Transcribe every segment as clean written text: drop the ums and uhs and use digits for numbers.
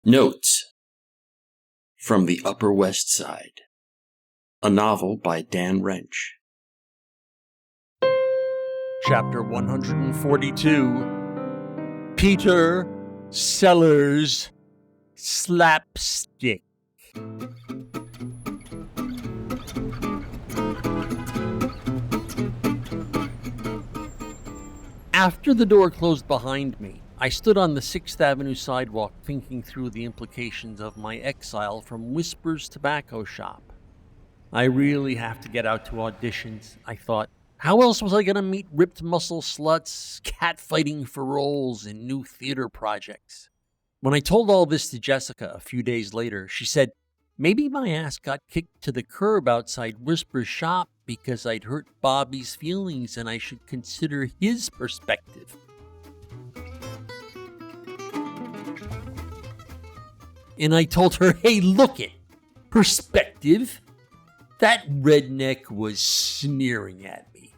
Notes from the Upper West Side, a novel by Dan Wrench. Chapter 142, Peter Sellers' Slapstick. After the door closed behind me, I stood on the 6th Avenue sidewalk thinking through the implications of my exile from Whisper's Tobacco Shop. I really have to get out to auditions, I thought. How else was I going to meet ripped muscle sluts, catfighting for roles in new theater projects? When I told all this to Jessica a few days later, she said, maybe my ass got kicked to the curb outside Whisper's shop because I'd hurt Bobby's feelings and I should consider his perspective. And I told her, hey, look it, perspective? That redneck was sneering at me.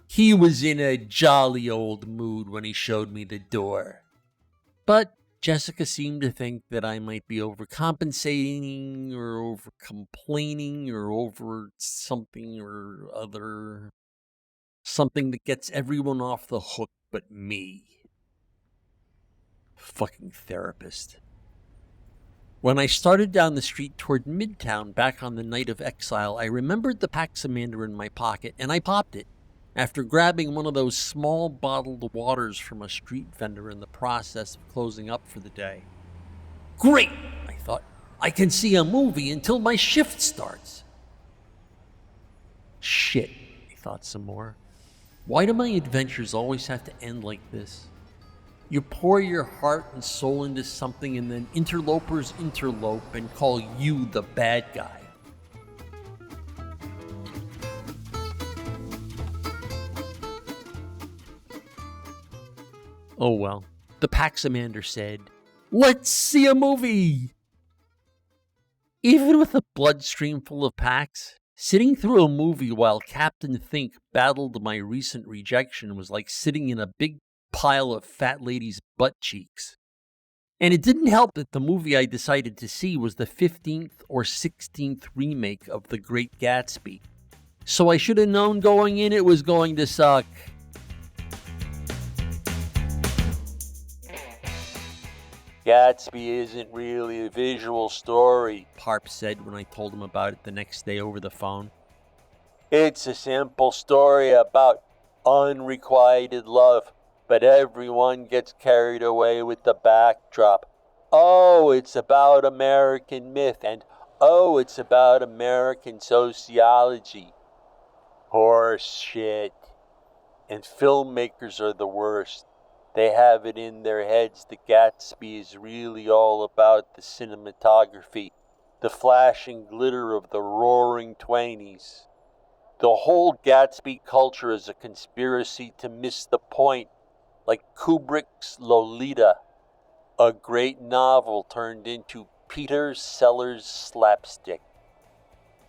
He was in a jolly old mood when he showed me the door. But Jessica seemed to think that I might be overcompensating or over-complaining or over something or other. Something that gets everyone off the hook but me. Fucking therapist. When I started down the street toward Midtown back on the night of exile, I remembered the Paxamander in my pocket, and I popped it, after grabbing one of those small bottled waters from a street vendor in the process of closing up for the day. Great, I thought. I can see a movie until my shift starts. Shit, I thought some more. Why do my adventures always have to end like this? You pour your heart and soul into something and then interlopers interlope and call you the bad guy. Oh well, the Paxamander said, let's see a movie! Even with a bloodstream full of Pax, sitting through a movie while Captain Think battled my recent rejection was like sitting in a big pile of fat ladies' butt cheeks. And it didn't help that the movie I decided to see was the 15th or 16th remake of The Great Gatsby. So I should have known going in it was going to suck. Gatsby isn't really a visual story, Parp said when I told him about it the next day over the phone. It's a simple story about unrequited love. But everyone gets carried away with the backdrop. Oh, it's about American myth, and oh, it's about American sociology. Horse shit. And filmmakers are the worst. They have it in their heads that Gatsby is really all about the cinematography, the flashing glitter of the roaring 20s. The whole Gatsby culture is a conspiracy to miss the point. Like Kubrick's Lolita, a great novel turned into Peter Sellers' Slapstick.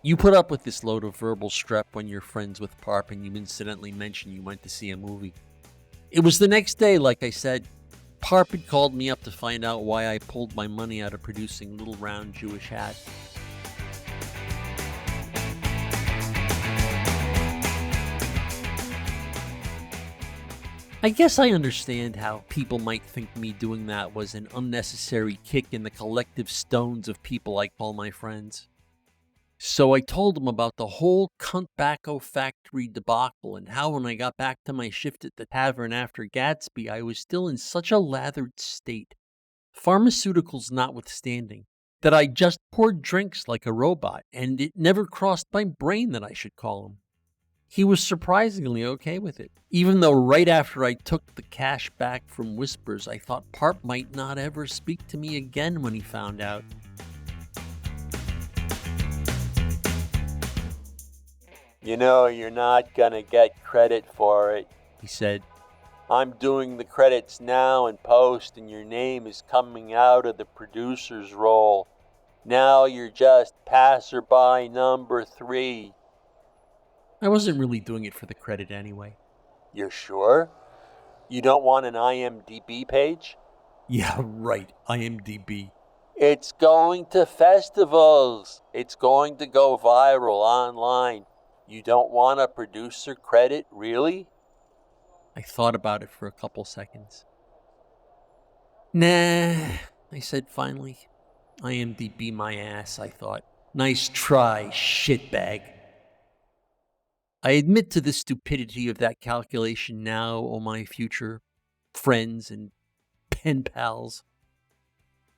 You put up with this load of verbal strep when you're friends with Parp and you incidentally mention you went to see a movie. It was the next day, like I said. Parp had called me up to find out why I pulled my money out of producing Little Round Jewish Hat. I guess I understand how people might think me doing that was an unnecessary kick in the collective stones of people I call my friends. So I told them about the whole Cunt-Bacco factory debacle and how when I got back to my shift at the tavern after Gatsby, I was still in such a lathered state, pharmaceuticals notwithstanding, that I just poured drinks like a robot, and it never crossed my brain that I should call him. He was surprisingly okay with it, even though right after I took the cash back from Whispers, I thought Parp might not ever speak to me again when he found out. You know, you're not gonna get credit for it, he said. I'm doing the credits now in post and your name is coming out of the producer's role. Now you're just passerby number 3. I wasn't really doing it for the credit anyway. You're sure? You don't want an IMDb page? Yeah, right, IMDb. It's going to festivals. It's going to go viral online. You don't want a producer credit, really? I thought about it for a couple seconds. Nah, I said finally. IMDb my ass, I thought. Nice try, shitbag. I admit to the stupidity of that calculation now, oh my future friends and pen pals.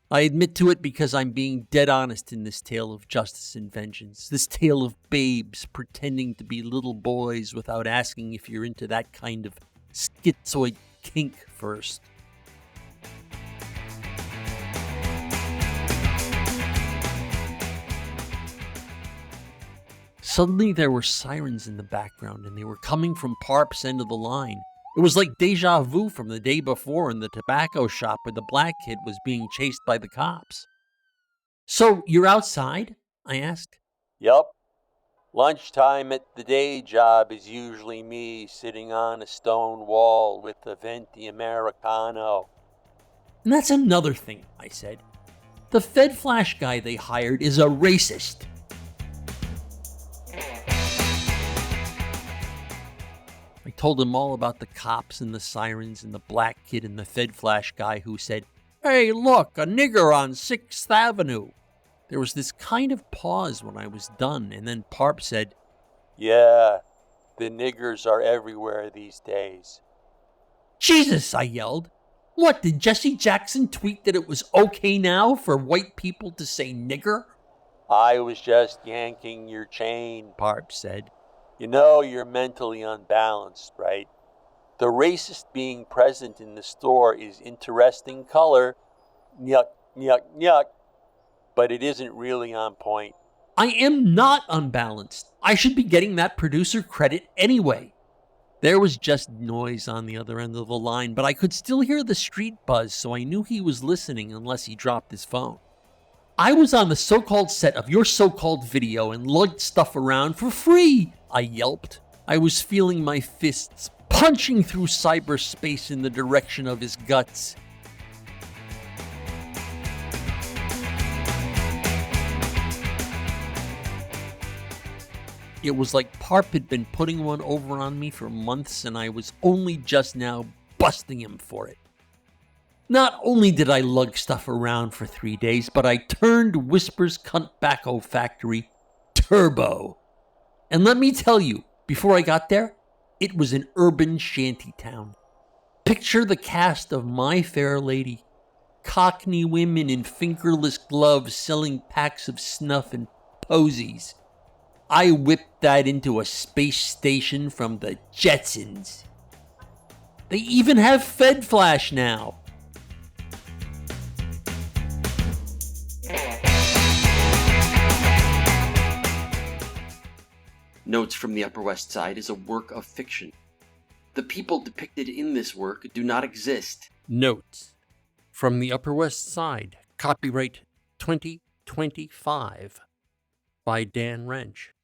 I admit to it because I'm being dead honest in this tale of justice and vengeance, this tale of babes pretending to be little boys without asking if you're into that kind of schizoid kink first. Suddenly there were sirens in the background, and they were coming from Parp's end of the line. It was like deja vu from the day before in the tobacco shop where the black kid was being chased by the cops. So, you're outside? I asked. Yup. Lunchtime at the day job is usually me sitting on a stone wall with a venti Americano. And that's another thing, I said. The Fed Flash guy they hired is a racist. I told him all about the cops and the sirens and the black kid and the Fed Flash guy who said, "Hey, look, a nigger on 6th Avenue. There was this kind of pause when I was done, and then Parp said, "Yeah, the niggers are everywhere these days." Jesus, I yelled. What, did Jesse Jackson tweet that it was okay now for white people to say nigger? I was just yanking your chain, Parp said. You know you're mentally unbalanced, right? The racist being present in the store is interesting color, nyuk, nyuk, nyuk, but it isn't really on point. I am not unbalanced. I should be getting that producer credit anyway. There was just noise on the other end of the line, but I could still hear the street buzz, so I knew he was listening unless he dropped his phone. I was on the so-called set of your so-called video and lugged stuff around for free, I yelped. I was feeling my fists punching through cyberspace in the direction of his guts. It was like Parp had been putting one over on me for months, and I was only just now busting him for it. Not only did I lug stuff around for 3 days, but I turned Whisper's Cunt Bacco Factory turbo. And let me tell you, before I got there, it was an urban shanty town. Picture the cast of My Fair Lady. Cockney women in fingerless gloves selling packs of snuff and posies. I whipped that into a space station from the Jetsons. They even have Fed Flash now. Notes from the Upper West Side is a work of fiction. The people depicted in this work do not exist. Notes from the Upper West Side, copyright 2025 by Dan Wrench.